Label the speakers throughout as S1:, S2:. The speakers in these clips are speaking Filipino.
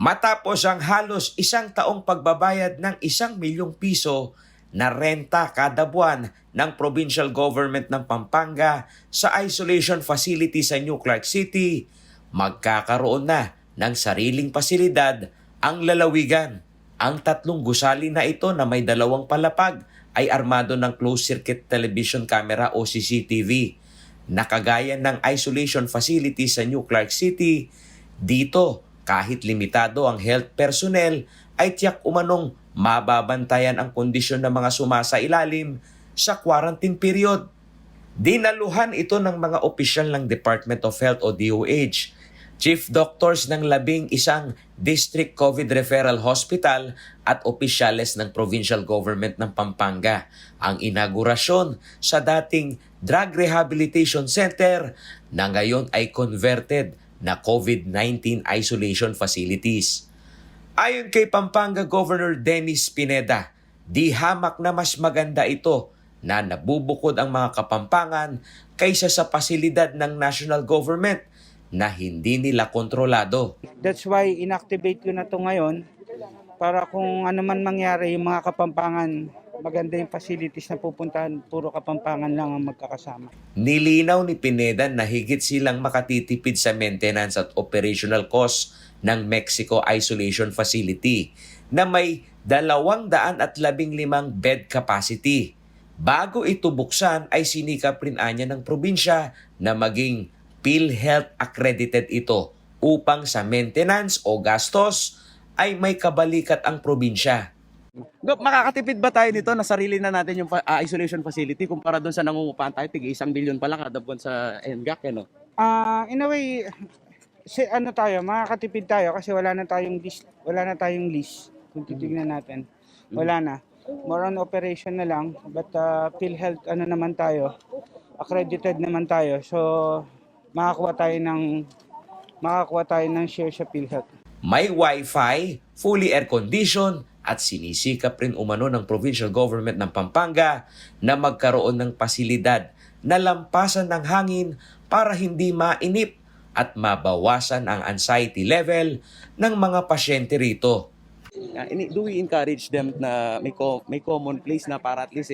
S1: Matapos ang halos isang taong pagbabayad ng 1 milyong piso na renta kada buwan ng provincial government ng Pampanga sa isolation facility sa New Clark City, magkakaroon na ng sariling pasilidad ang lalawigan. Ang 3 gusali na ito na may 2 palapag ay armado ng closed-circuit television camera o CCTV. Nakagaya ng isolation facility sa New Clark City, dito kahit limitado ang health personnel ay tiyak umanong mababantayan ang kondisyon ng mga sumasailalim sa quarantine period. Dinaluhan ito ng mga opisyal ng Department of Health o DOH, chief doctors ng 11 district COVID referral hospital at opisyales ng provincial government ng Pampanga ang inaugurasyon sa dating Drug Rehabilitation Center na ngayon ay converted na COVID-19 isolation facilities. Ayon kay Pampanga Governor Dennis Pineda, di hamak na mas maganda ito na nabubukod ang mga Kapampangan kaysa sa pasilidad ng national government na hindi nila kontrolado.
S2: That's why inactivate ko na to ngayon para kung ano man mangyari yung mga Kapampangan, maganda yung facilities na pupuntahan, puro Kapampangan lang ang magkakasama.
S1: Nilinaw ni Pineda na higit silang makatitipid sa maintenance at operational cost ng Mexico Isolation Facility na may 215 bed capacity. Bago ito buksan ay sinikap rin anya ng probinsya na maging PhilHealth accredited ito upang sa maintenance o gastos ay may kabalikat ang probinsya.
S3: Makakatipid ba tayo nito na sarili na natin yung isolation facility kumpara doon sa nangungupahan tayo, tig 1 billion pala kada buwan sa NGAC, ano?
S2: In a way, makakatipid tayo kasi wala na tayong lease. Kung titignan natin, wala na. More on operation na lang, but PhilHealth naman tayo, accredited naman tayo. So makakuha tayo ng share sa PhilHealth.
S1: May wifi, fully air-conditioned at sinisikap rin umano ng provincial government ng Pampanga na magkaroon ng pasilidad na lampasan ng hangin para hindi mainip at mabawasan ang anxiety level ng mga pasyente rito.
S3: Do we encourage them na may common place na para at least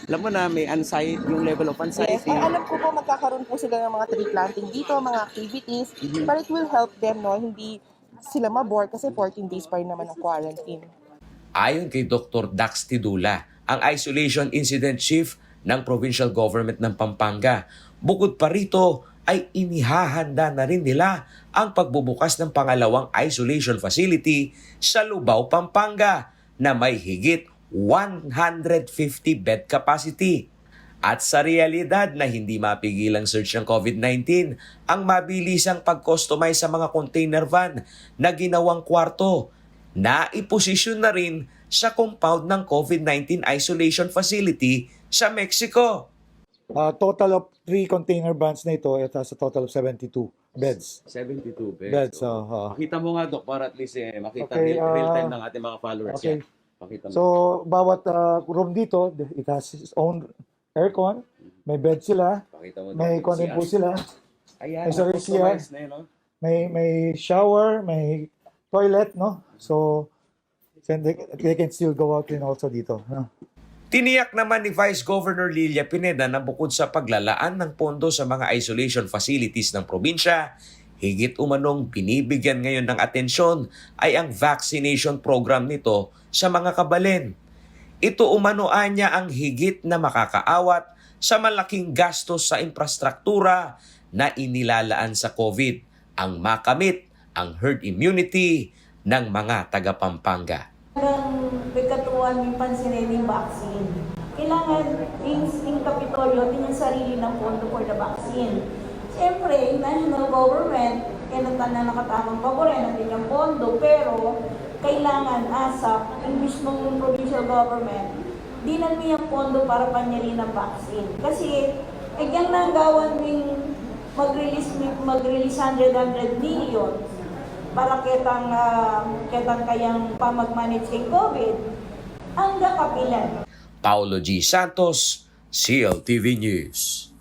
S3: alam mo na may anxiety, yung level of anxiety?
S4: Yes, alam ko po magkakaroon po sila ng mga tree planting dito, mga activities, but it will help them, no, hindi sila mabore kasi 14 days pa rin naman ang quarantine.
S1: Ayon kay Dr. Dax Tidula, ang Isolation Incident Chief ng Provincial Government ng Pampanga, bukod pa rito ay inihahanda na rin nila ang pagbubukas ng pangalawang isolation facility sa Lubao, Pampanga na may higit 150 bed capacity. At sa realidad na hindi mapigil ang surge ng COVID-19, ang mabilisang pag-customize sa mga container van na ginawang kwarto na iposisyon na rin sa compound ng COVID-19 isolation facility sa Mexico.
S5: Total of 3 container vans na ito, it has a total of 72 beds.
S3: 72 beds. Pakita mo nga, Dok, para at least makita
S5: Okay,
S3: real time ng ating mga followers.
S5: Okay.
S3: Yan. Pakita mo.
S5: So, bawat room dito, it has its own aircon, may bed sila,
S3: Pakita mo,
S5: may
S3: Dok,
S5: content po sila,
S3: Ayan,
S5: may service siya.
S3: customized na yun, no?
S5: may shower, may toilet, no? So, they can still go out and also dito. No?
S1: Tiniyak naman ni Vice Governor Lilia Pineda na bukod sa paglalaan ng pondo sa mga isolation facilities ng probinsya, higit umanong binibigyan ngayon ng atensyon ay ang vaccination program nito sa mga kabalin. Ito umanoan niya ang higit na makakaawat sa malaking gastos sa infrastruktura na inilalaan sa COVID, ang makamit ang herd immunity ng mga taga-Pampanga.
S6: Pagkatuan yung pansinin yung vaccine. Kailangan yung Kapitolyo din yung sarili ng pondo for the vaccine. Siyempre, national government, kailangan na nakatamang paborin natin yung pondo, pero kailangan ASAP, yung mismong provincial government, dinan mo yung pondo para panyali ng vaccine. Kasi, yan na ang gawan yung mag-release 100 million para ketang kayang pamag-manage kay COVID, ang kapilan.
S1: Paulo G. Santos, CLTV News.